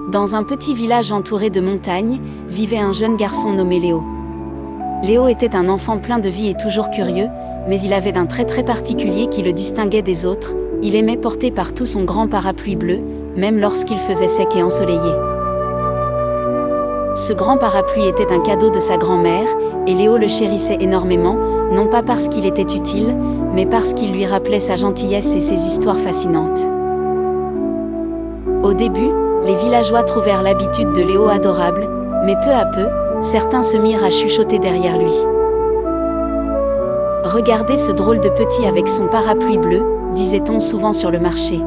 Dans un petit village entouré de montagnes, vivait un jeune garçon nommé Léo. Léo était un enfant plein de vie et toujours curieux, mais il avait un trait très particulier qui le distinguait des autres. Il aimait porter partout son grand parapluie bleu, même lorsqu'il faisait sec et ensoleillé. Ce grand parapluie était un cadeau de sa grand-mère, et Léo le chérissait énormément, non pas parce qu'il était utile, mais parce qu'il lui rappelait sa gentillesse et ses histoires fascinantes. Au début, les villageois trouvèrent l'habitude de Léo adorable, mais peu à peu, certains se mirent à chuchoter derrière lui. « Regardez ce drôle de petit avec son parapluie bleu », disait-on souvent sur le marché.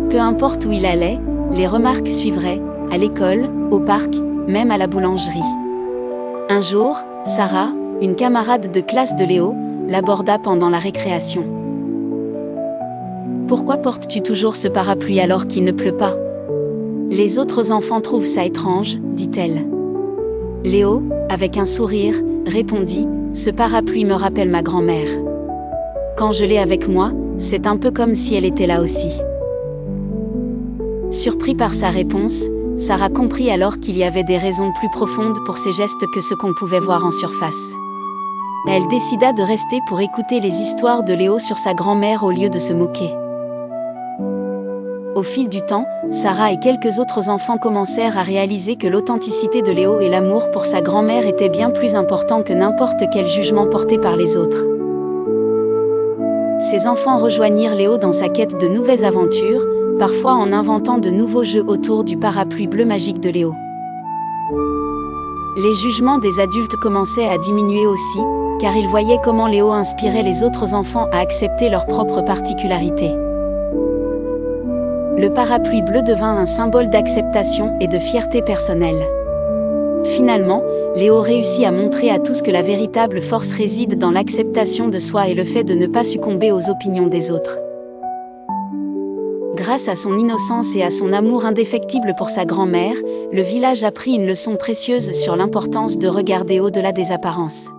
Peu importe où il allait, les remarques suivraient, à l'école, au parc, même à la boulangerie. Un jour, Sarah, une camarade de classe de Léo, l'aborda pendant la récréation. « Pourquoi portes-tu toujours ce parapluie alors qu'il ne pleut pas ? Les autres enfants trouvent ça étrange, dit-elle. Léo, avec un sourire, répondit « Ce parapluie me rappelle ma grand-mère. Quand je l'ai avec moi, c'est un peu comme si elle était là aussi. » Surpris par sa réponse, Sarah comprit alors qu'il y avait des raisons plus profondes pour ces gestes que ce qu'on pouvait voir en surface. Elle décida de rester pour écouter les histoires de Léo sur sa grand-mère au lieu de se moquer. Au fil du temps, Sarah et quelques autres enfants commencèrent à réaliser que l'authenticité de Léo et l'amour pour sa grand-mère étaient bien plus importants que n'importe quel jugement porté par les autres. Ces enfants rejoignirent Léo dans sa quête de nouvelles aventures, parfois en inventant de nouveaux jeux autour du parapluie bleu magique de Léo. Les jugements des adultes commençaient à diminuer aussi, car ils voyaient comment Léo inspirait les autres enfants à accepter leurs propres particularités. Le parapluie bleu devint un symbole d'acceptation et de fierté personnelle. Finalement, Léo réussit à montrer à tous que la véritable force réside dans l'acceptation de soi et le fait de ne pas succomber aux opinions des autres. Grâce à son innocence et à son amour indéfectible pour sa grand-mère, le village apprit une leçon précieuse sur l'importance de regarder au-delà des apparences.